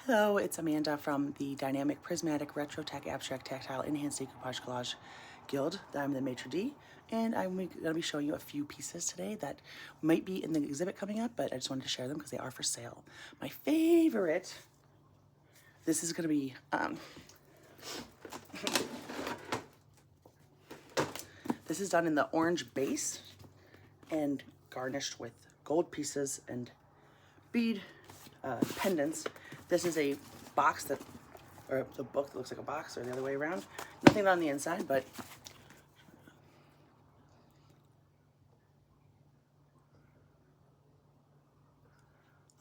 Hello, it's Amanda from the Dynamic Prismatic Retro Tech Abstract Tactile Enhanced Decoupage Collage Guild. I'm the maitre d', and I'm going to be showing you a few pieces today that might be in the exhibit coming up, but I just wanted to share them because they are for sale. My favorite, this is going to be, this is done in the orange base and garnished with gold pieces and bead pendants. This is a box that, or the book that looks like a box, or the other way around. Nothing on the inside, but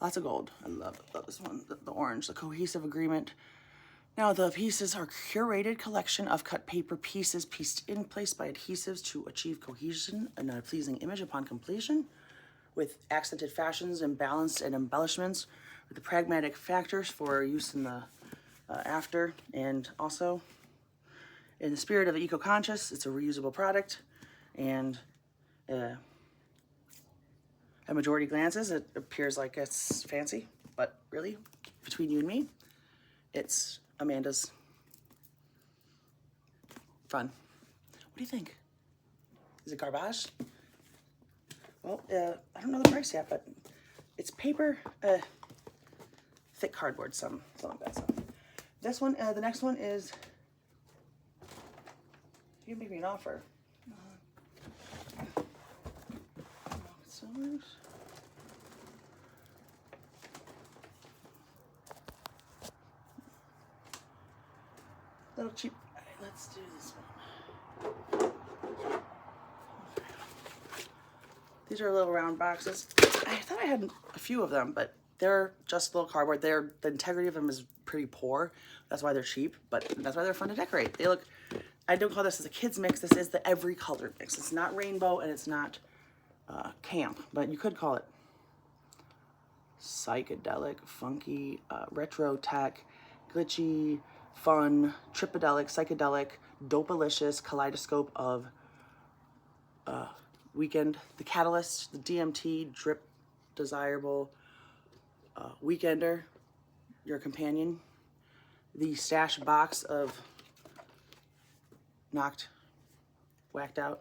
lots of gold. I love this one, the orange, the cohesive agreement. Now the pieces are curated collection of cut paper pieces pieced in place by adhesives to achieve cohesion and a pleasing image upon completion, with accented fashions and balanced and embellishments, with the pragmatic factors for use in the after, and also in the spirit of the eco-conscious. It's a reusable product, and at majority glances it appears like it's fancy, but really, between you and me, it's Amanda's fun. What do you think? Is it garbage? Well, I don't know the price yet, but it's paper, thick cardboard, something like that. So this one, the next one is, you can make me an offer. Little cheap. All right, let's do this one. These are little round boxes. I thought I had a few of them, but they're just little cardboard. The integrity of them is pretty poor. That's why they're cheap, but that's why they're fun to decorate. They look, I don't call this as a kids mix. This is the every color mix. It's not rainbow and it's not camp, but you could call it psychedelic, funky, retro tech, glitchy, fun, tripodelic, psychedelic, dopalicious, kaleidoscope of weekend, the catalyst, the DMT, drip, desirable, weekender, your companion, the stash box of knocked, whacked out,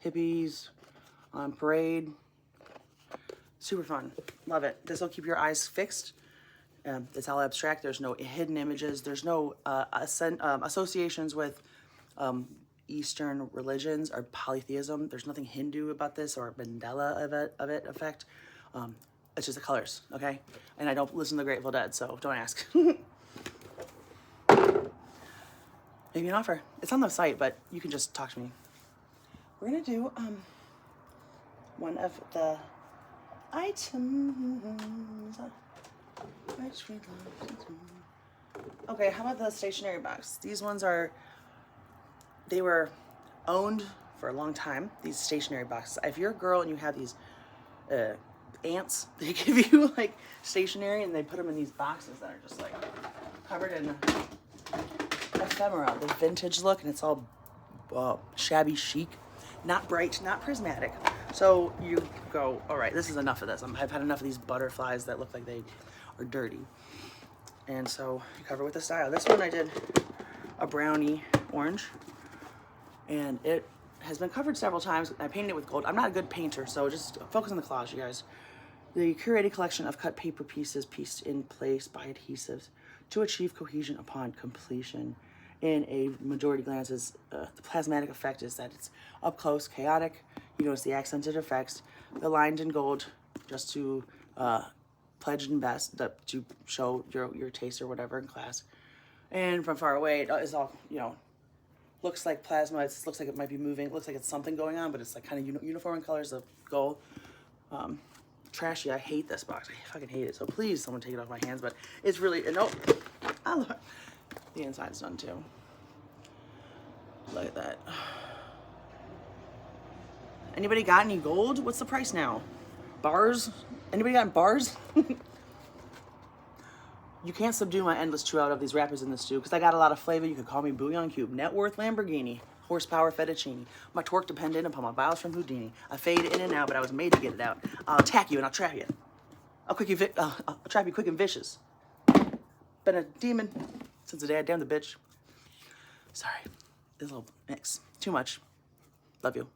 hippies on parade. Super fun, love it. This will keep your eyes fixed. It's all abstract. There's no hidden images. There's no associations with Eastern religions or polytheism. There's nothing Hindu about this or Mandela of it effect. It's just the colors, okay? And I don't listen to the Grateful Dead, so don't ask. Maybe an offer. It's on the site, but you can just talk to me. We're gonna do one of the items. Okay, how about the stationery box? These ones they were owned for a long time, these stationery boxes. If you're a girl and you have these ants, they give you like stationery and they put them in these boxes that are just like covered in ephemera, the vintage look, and it's all shabby chic, not bright, not prismatic. So you go, all right, this is enough of this. I've had enough of these butterflies that look like they are dirty. And so you cover with a style. This one I did a brownie orange, and it has been covered several times. I painted it with gold. I'm not a good painter, so just focus on the collage, you guys. The curated collection of cut paper pieces pieced in place by adhesives to achieve cohesion upon completion. In a majority glances, the plasmatic effect is that it's up close, chaotic. You notice the accented effects, the lined in gold, just to pledge and best, to show your taste or whatever in class. And from far away, it is all, looks like plasma. It looks like it might be moving. It looks like it's something going on, but it's like kind of uniform in colors of gold. Trashy. I hate this box. I fucking hate it. So please, someone take it off my hands. But it's really, nope. I love it. The inside's done too. Look at that. Anybody got any gold? What's the price now? Bars? Anybody got bars? You can't subdue my endless chew out of these rappers in the stew, because I got a lot of flavor. You could call me Bouillon Cube. Net worth Lamborghini. Horsepower fettuccine. My torque dependent upon my vials from Houdini. I fade in and out, but I was made to get it out. I'll attack you and I'll trap you. I'll trap you quick and vicious. Been a demon since the day I damned the bitch. Sorry, this little mix. Too much. Love you.